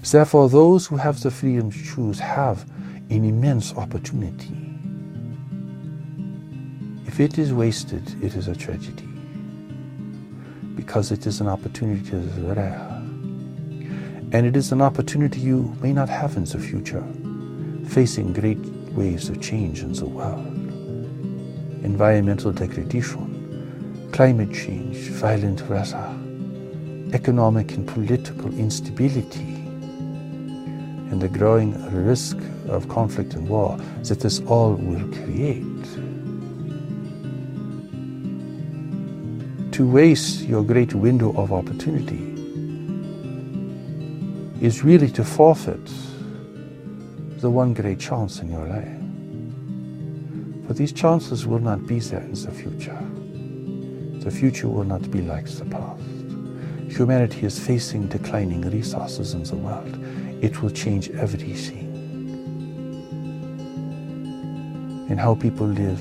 Therefore, those who have the freedom to choose have an immense opportunity. If it is wasted, it is a tragedy, because it is an opportunity that is rare. And it is an opportunity you may not have in the future, facing great waves of change in the world. Environmental degradation, climate change, violent weather, economic and political instability, and the growing risk of conflict and war that this all will create. To waste your great window of opportunity is really to forfeit the one great chance in your life. But these chances will not be there in the future. The future will not be like the past. Humanity is facing declining resources in the world. It will change everything. In how people live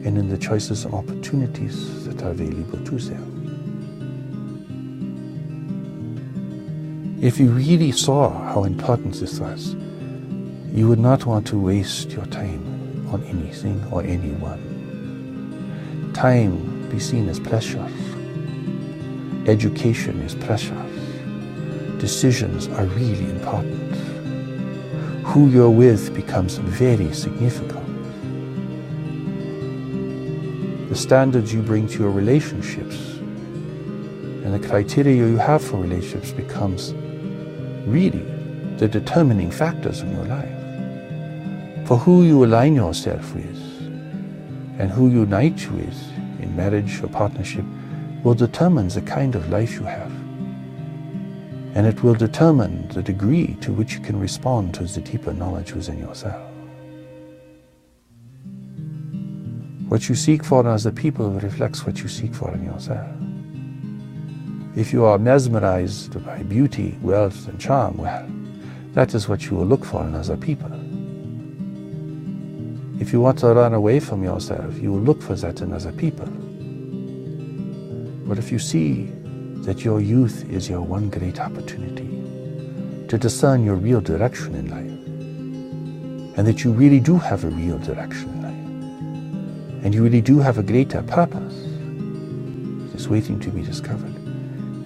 and in the choices and opportunities that are available to them. If you really saw how important this was, you would not want to waste your time on anything or anyone. Time be seen as precious. Education is precious. Decisions are really important. Who you're with becomes very significant. The standards you bring to your relationships and the criteria you have for relationships becomes really the determining factors in your life. For who you align yourself with and who you unite with in marriage or partnership will determine the kind of life you have. And it will determine the degree to which you can respond to the deeper knowledge within yourself. What you seek for in other people reflects what you seek for in yourself. If you are mesmerized by beauty, wealth, and charm, well, that is what you will look for in other people. If you want to run away from yourself, you will look for that in other people. But if you see that your youth is your one great opportunity to discern your real direction in life, and that you really do have a real direction in life, and you really do have a greater purpose just waiting to be discovered,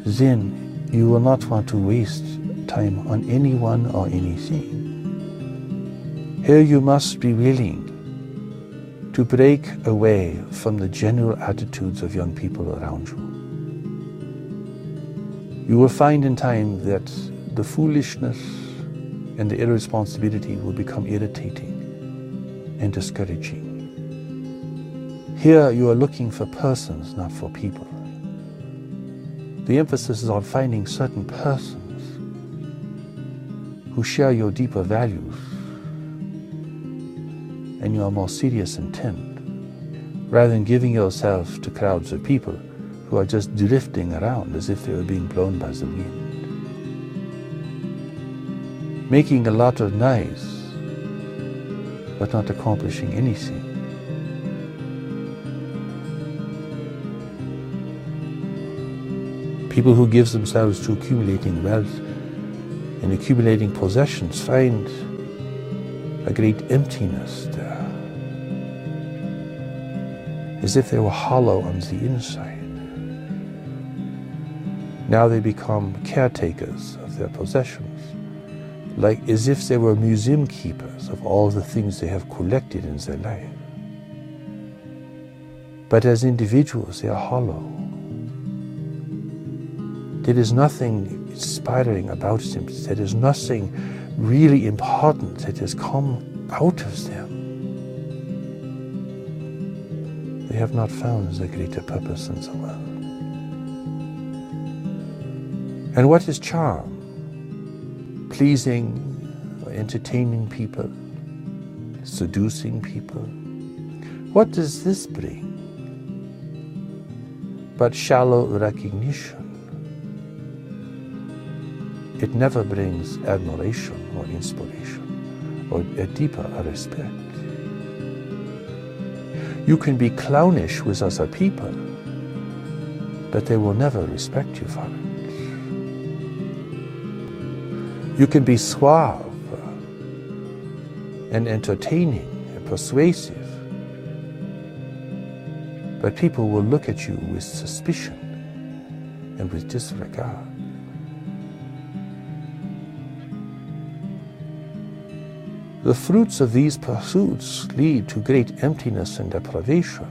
then you will not want to waste time on anyone or anything. Here you must be willing to break away from the general attitudes of young people around you. You will find in time that the foolishness and the irresponsibility will become irritating and discouraging. Here you are looking for persons, not for people. The emphasis is on finding certain persons who share your deeper values and your more serious intent, rather than giving yourself to crowds of people who are just drifting around as if they were being blown by the wind. Making a lot of noise, but not accomplishing anything. People who give themselves to accumulating wealth and accumulating possessions find a great emptiness there, as if they were hollow on the inside. Now they become caretakers of their possessions, like as if they were museum keepers of all the things they have collected in their life. But as individuals, they are hollow. There is nothing inspiring about them. There is nothing really important that has come out of them. They have not found the greater purpose in the world. And what is charm? Pleasing or entertaining people, seducing people. What does this bring? But shallow recognition. It never brings admiration or inspiration or a deeper respect. You can be clownish with other people, but they will never respect you for it. You can be suave and entertaining and persuasive, but people will look at you with suspicion and with disregard. The fruits of these pursuits lead to great emptiness and deprivation.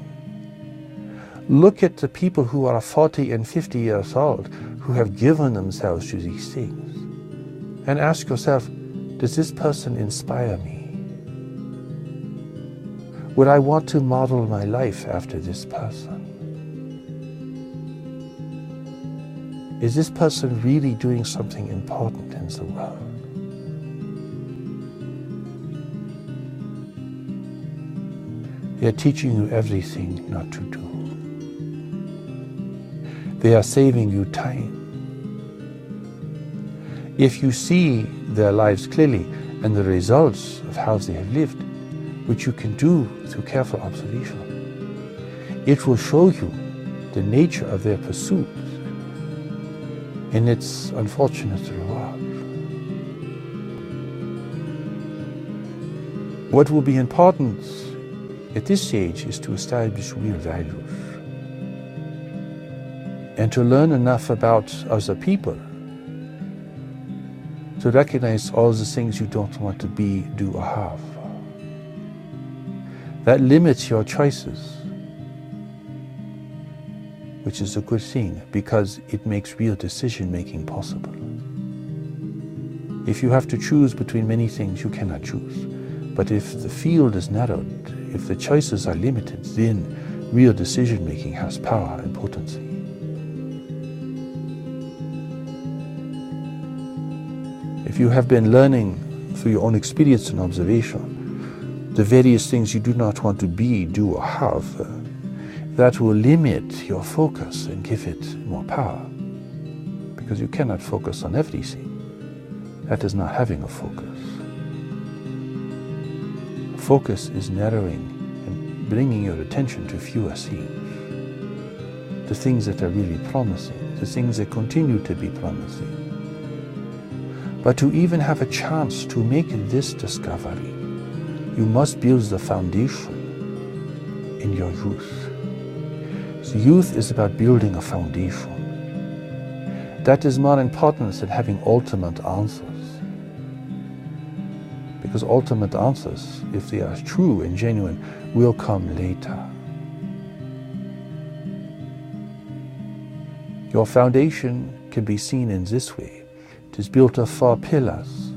Look at the people who are 40 and 50 years old who have given themselves to these things, and ask yourself, does this person inspire me? Would I want to model my life after this person? Is this person really doing something important in the world? They are teaching you everything not to do. They are saving you time. If you see their lives clearly and the results of how they have lived, which you can do through careful observation, it will show you the nature of their pursuit and its unfortunate reward. What will be important at this stage is to establish real values and to learn enough about other people to recognize all the things you don't want to be, do, or have. That limits your choices, which is a good thing because it makes real decision-making possible. If you have to choose between many things, you cannot choose. But if the field is narrowed, if the choices are limited, then real decision-making has power and potency. If you have been learning through your own experience and observation the various things you do not want to be, do, or have, that will limit your focus and give it more power, because you cannot focus on everything. That is not having a focus. Focus is narrowing and bringing your attention to fewer things, the things that are really promising, the things that continue to be promising. But to even have a chance to make this discovery, you must build the foundation in your youth. So youth is about building a foundation. That is more important than having ultimate answers. Because ultimate answers, if they are true and genuine, will come later. Your foundation can be seen in this way. It is built of 4 pillars.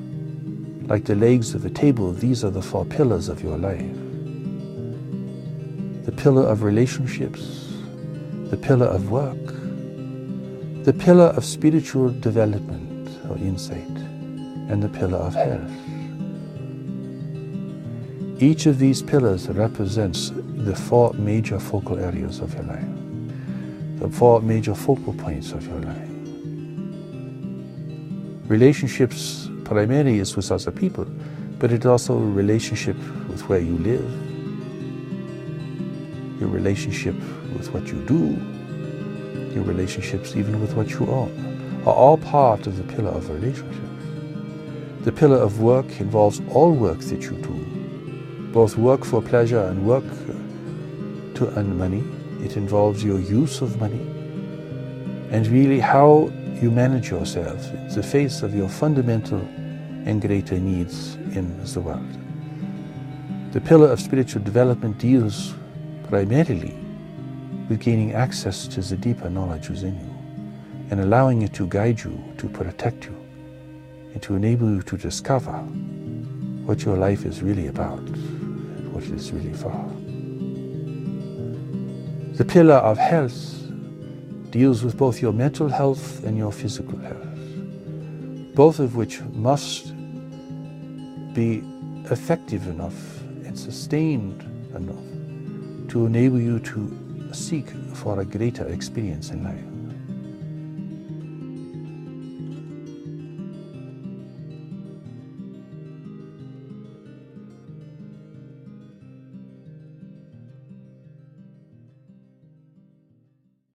Like the legs of a table, these are the 4 pillars of your life. The pillar of relationships, the pillar of work, the pillar of spiritual development or insight, and the pillar of health. Each of these pillars represents the 4 major focal areas of your life, the 4 major focal points of your life. Relationships primarily is with other people, but it's also a relationship with where you live, your relationship with what you do, your relationships even with what you own, are all part of the pillar of relationships. The pillar of work involves all work that you do, both work for pleasure and work to earn money. It involves your use of money and really how you manage yourself in the face of your fundamental and greater needs in the world. The pillar of spiritual development deals primarily with gaining access to the deeper knowledge within you and allowing it to guide you, to protect you, and to enable you to discover what your life is really about and what it is really for. The pillar of health deals with both your mental health and your physical health, both of which must be effective enough and sustained enough to enable you to seek for a greater experience in life.